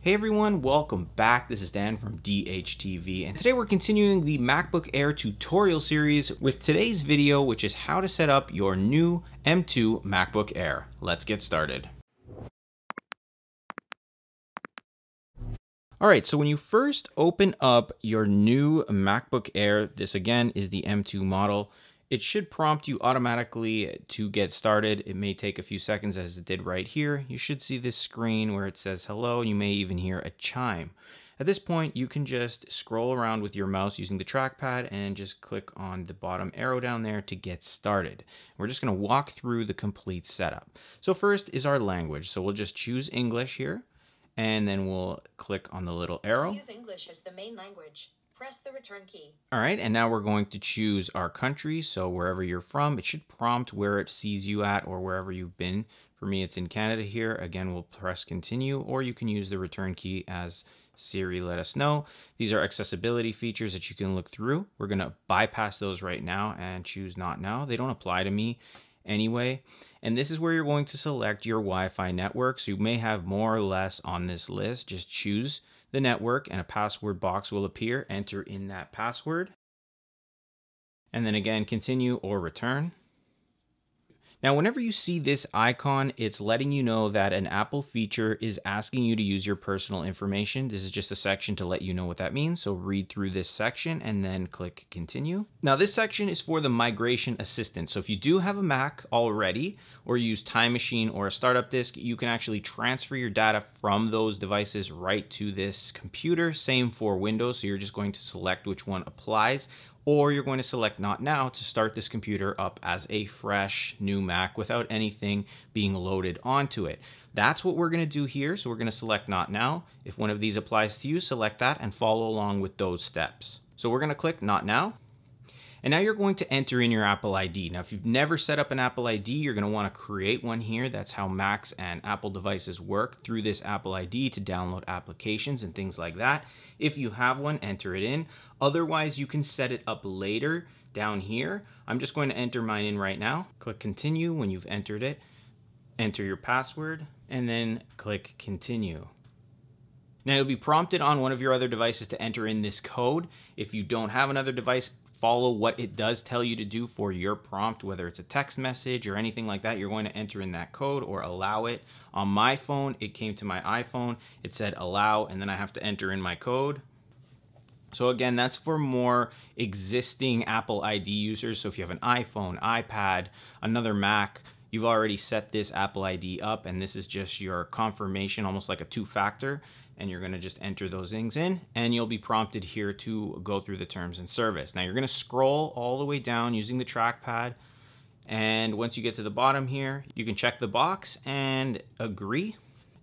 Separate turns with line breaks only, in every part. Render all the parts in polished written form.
Hey everyone, welcome back. This is Dan from DHTV, and today we're continuing the MacBook Air tutorial series with today's video, which is how to set up your new M2 MacBook Air. Let's get started. Alright, so when you first open up your new MacBook Air, this again is the M2 model. It should prompt you automatically to get started. It may take a few seconds as it did right here. You should see this screen where it says hello, and you may even hear a chime. At this point, you can just scroll around with your mouse using the trackpad and just click on the bottom arrow down there to get started. We're just going to walk through the complete setup. So first is our language. So we'll just choose English here, and then we'll click on the little arrow.
To use English as the main language, press the return key.
All right, and now we're going to choose our country. So wherever you're from, it should prompt where it sees you at or wherever you've been. For me, it's in Canada here. Again, we'll press continue, or you can use the return key as Siri let us know. These are accessibility features that you can look through. We're gonna bypass those right now and choose not now. They don't apply to me anyway. And this is where you're going to select your Wi-Fi network. So you may have more or less on this list. Just choose the network and a password box will appear. Enter in that password. And then again, continue or return. Now, whenever you see this icon, it's letting you know that an Apple feature is asking you to use your personal information. This is just a section to let you know what that means. So read through this section and then click continue. Now, this section is for the migration assistant. So if you do have a Mac already, or use Time Machine or a startup disk, you can actually transfer your data from those devices right to this computer. Same for Windows. So you're just going to select which one applies, or you're going to select not now to start this computer up as a fresh new Mac without anything being loaded onto it. That's what we're going to do here. So we're going to select not now. If one of these applies to you, select that and follow along with those steps. So we're going to click not now. And now you're going to enter in your Apple ID. Now, if you've never set up an Apple ID, you're going to want to create one here. That's how Macs and Apple devices work, through this Apple ID to download applications and things like that. If you have one, enter it in. Otherwise, you can set it up later down here. I'm just going to enter mine in right now. Click continue when you've entered it. Enter your password and then click continue. Now, you'll be prompted on one of your other devices to enter in this code. If you don't have another device, follow what it does tell you to do for your prompt, whether it's a text message or anything like that. You're going to enter in that code or allow it. On my phone, it came to my iPhone. It said allow, and then I have to enter in my code. So again, that's for more existing Apple ID users. So if you have an iPhone, iPad, another Mac, you've already set this Apple ID up, and this is just your confirmation, almost like a two-factor. And you're going to just enter those things in, and you'll be prompted here to go through the terms and service. Now you're going to scroll all the way down using the trackpad, and once you get to the bottom here, you can check the box and agree.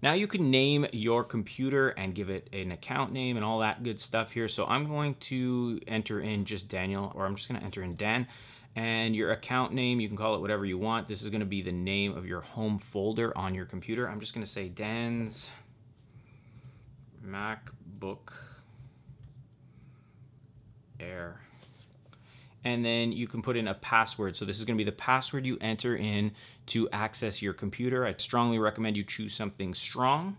Now you can name your computer and give it an account name and all that good stuff here. So I'm going to enter in just Daniel, or I'm just going to enter in Dan. And your account name, you can call it whatever you want. This is going to be the name of your home folder on your computer. I'm just going to say Dan's MacBook Air. And then you can put in a password. So this is going to be the password you enter in to access your computer. I'd strongly recommend you choose something strong.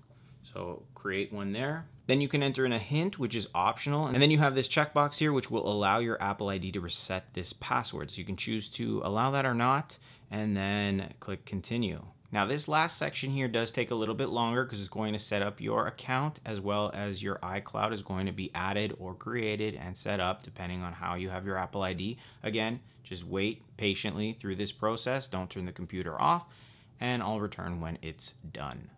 So create one there. Then you can enter in a hint, which is optional. And then you have this checkbox here, which will allow your Apple ID to reset this password. So you can choose to allow that or not, and then click continue. Now this last section here does take a little bit longer because it's going to set up your account, as well as your iCloud is going to be added or created and set up depending on how you have your Apple ID. Again, just wait patiently through this process. Don't turn the computer off, and I'll return when it's done.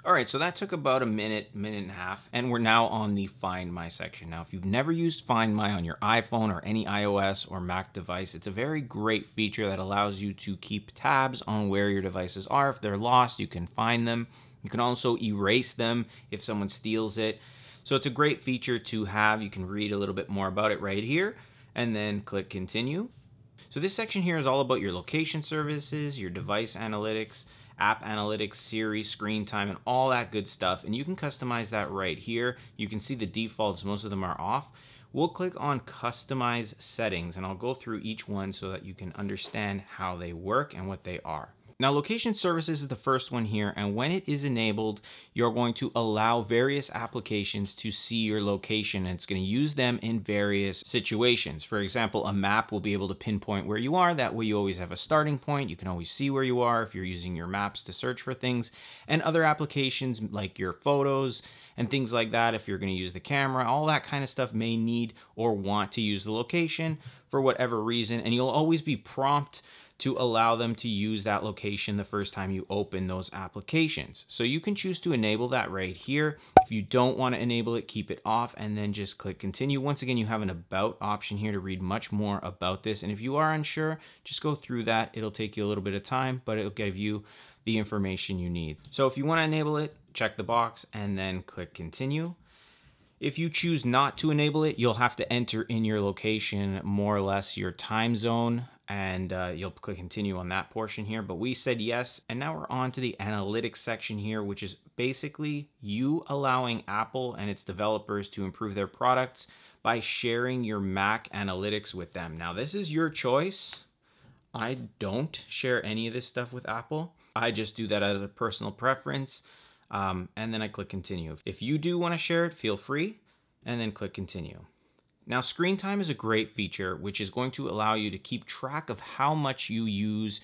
All right, so that took about a minute and a half, and we're now on the Find My section. Now, if you've never used Find My on your iPhone or any iOS or Mac device, it's a very great feature that allows you to keep tabs on where your devices are. If they're lost, you can find them. You can also erase them if someone steals it. So it's a great feature to have. You can read a little bit more about it right here, and then click Continue. So this section here is all about your location services, your device analytics, app analytics, Siri, screen time, and all that good stuff. And you can customize that right here. You can see the defaults, most of them are off. We'll click on Customize Settings, and I'll go through each one so that you can understand how they work and what they are. Now, location services is the first one here, and when it is enabled, you're going to allow various applications to see your location, and it's going to use them in various situations. For example, a map will be able to pinpoint where you are. That way you always have a starting point. You can always see where you are if you're using your maps to search for things. And other applications like your photos and things like that, if you're going to use the camera, all that kind of stuff may need or want to use the location for whatever reason, and you'll always be prompted to allow them to use that location the first time you open those applications. So you can choose to enable that right here. If you don't want to enable it, keep it off and then just click continue. Once again, you have an about option here to read much more about this. And if you are unsure, just go through that. It'll take you a little bit of time, but it'll give you the information you need. So if you want to enable it, check the box and then click continue. If you choose not to enable it, you'll have to enter in your location, more or less your time zone, and you'll click continue on that portion here. But we said yes, and now we're on to the analytics section here, which is basically you allowing Apple and its developers to improve their products by sharing your Mac analytics with them. Now, this is your choice. I don't share any of this stuff with Apple. I just do that as a personal preference. And then I click continue. If you do want to share it, feel free, and then click continue. Now, screen time is a great feature, which is going to allow you to keep track of how much you use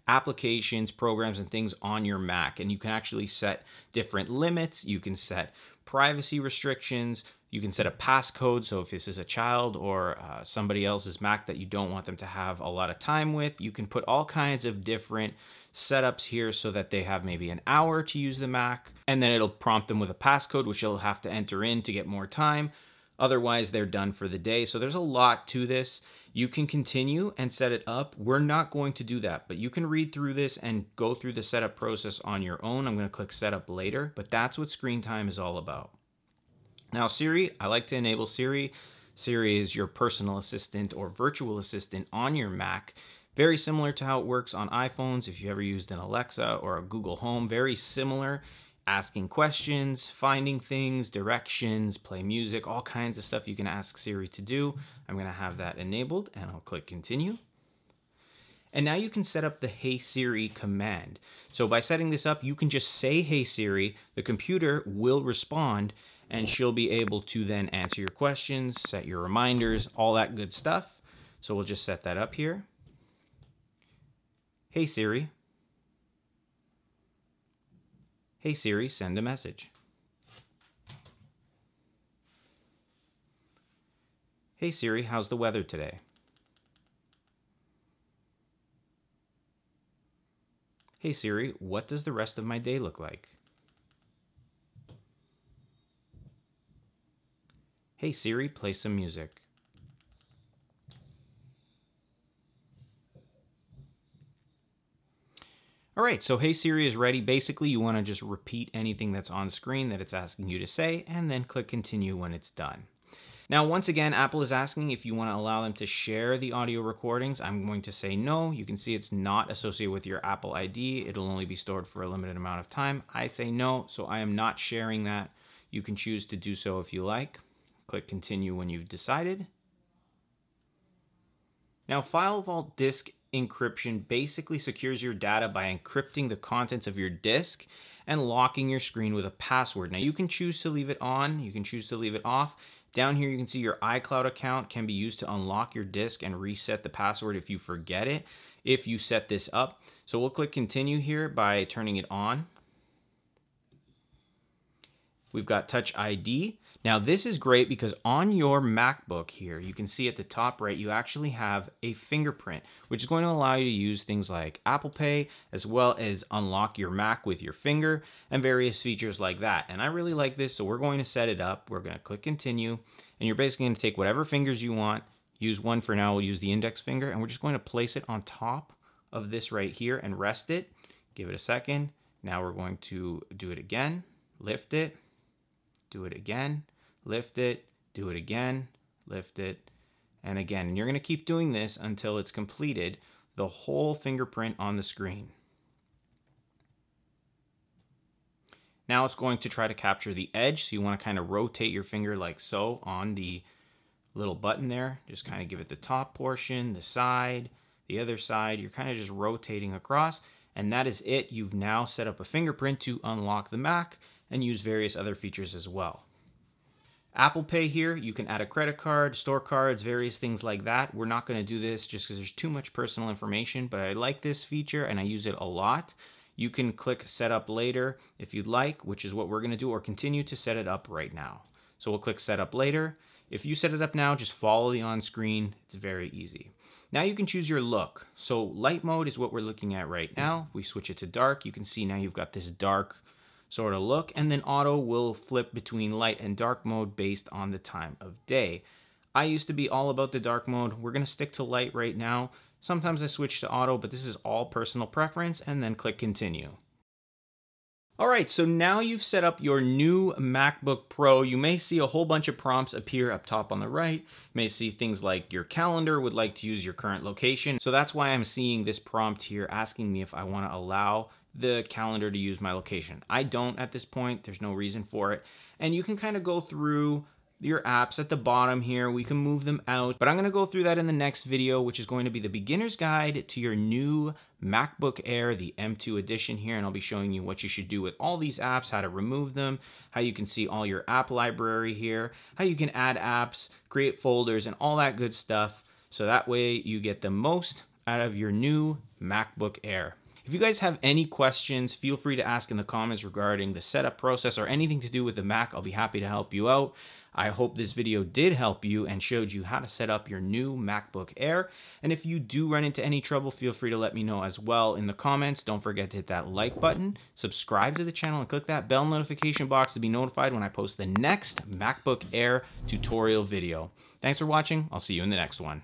applications, programs, and things on your Mac. And you can actually set different limits. You can set privacy restrictions. You can set a passcode. So if this is a child or somebody else's Mac that you don't want them to have a lot of time with, you can put all kinds of different setups here so that they have maybe an hour to use the Mac, and then it'll prompt them with a passcode, which they'll have to enter in to get more time. Otherwise, they're done for the day. So there's a lot to this. You can continue and set it up. We're not going to do that, but you can read through this and go through the setup process on your own. I'm going to click setup later, but that's what screen time is all about. Now, Siri, I like to enable Siri. Siri is your personal assistant or virtual assistant on your Mac. Very similar to how it works on iPhones. If you ever used an Alexa or a Google Home, very similar. Asking questions, finding things, directions, play music, all kinds of stuff you can ask Siri to do. I'm going to have that enabled and I'll click continue. And now you can set up the Hey Siri command. So by setting this up, you can just say Hey Siri, the computer will respond, and she'll be able to then answer your questions, set your reminders, all that good stuff. So we'll just set that up here. Hey Siri. Hey Siri, send a message. Hey Siri, how's the weather today? Hey Siri, what does the rest of my day look like? Hey Siri, play some music. All right, so Hey Siri is ready. Basically, you want to just repeat anything that's on screen that it's asking you to say, and then click continue when it's done. Now, once again, Apple is asking if you want to allow them to share the audio recordings. I'm going to say no. You can see it's not associated with your Apple ID. It'll only be stored for a limited amount of time. I say no, so I am not sharing that. You can choose to do so if you like. Click continue when you've decided. Now, FileVault disk encryption basically secures your data by encrypting the contents of your disk and locking your screen with a password. Now, you can choose to leave it on. You can choose to leave it off. Down here, you can see your iCloud account can be used to unlock your disk and reset the password if you forget it, if you set this up. So we'll click continue here by turning it on. We've got Touch ID. Now, this is great because on your MacBook here, you can see at the top right, you actually have a fingerprint, which is going to allow you to use things like Apple Pay, as well as unlock your Mac with your finger and various features like that. And I really like this, so we're going to set it up. We're going to click continue, and you're basically going to take whatever fingers you want. Use one for now. We'll use the index finger, and we're just going to place it on top of this right here and rest it. Give it a second. Now we're going to do it again. Lift it. Do it again, lift it, do it again, lift it, and again. And you're going to keep doing this until it's completed the whole fingerprint on the screen. Now it's going to try to capture the edge, so you want to kind of rotate your finger like so on the little button there. Just kind of give it the top portion, the side, the other side. You're kind of just rotating across, And that is it. You've now set up a fingerprint to unlock the Mac and use various other features as well. Apple Pay here, you can add a credit card, store cards, various things like that. We're not going to do this just because there's too much personal information, but I like this feature and I use it a lot. You can click set up later if you'd like, which is what we're going to do, or continue to set it up right now. So we'll click set up later. If you set it up now, just follow the on screen. It's very easy. Now you can choose your look. So light mode is what we're looking at right now. If we switch it to dark, you can see now you've got this dark sort of look, and then auto will flip between light and dark mode based on the time of day. I used to be all about the dark mode. We're going to stick to light right now. Sometimes I switch to auto, but this is all personal preference, and then click continue. All right, so now you've set up your new MacBook Pro. You may see a whole bunch of prompts appear up top on the right. You may see things like your calendar would like to use your current location. So that's why I'm seeing this prompt here asking me if I want to allow the calendar to use my location. I don't at this point. There's no reason for it. And you can kind of go through your apps at the bottom here. We can move them out, but I'm going to go through that in the next video, which is going to be the beginner's guide to your new MacBook Air, the M2 edition here. And I'll be showing you what you should do with all these apps, how to remove them, how you can see all your app library here, how you can add apps, create folders, and all that good stuff. So that way you get the most out of your new MacBook Air. If you guys have any questions, feel free to ask in the comments regarding the setup process or anything to do with the Mac. I'll be happy to help you out. I hope this video did help you and showed you how to set up your new MacBook Air. And if you do run into any trouble, feel free to let me know as well in the comments. Don't forget to hit that like button, subscribe to the channel, and click that bell notification box to be notified when I post the next MacBook Air tutorial video. Thanks for watching. I'll see you in the next one.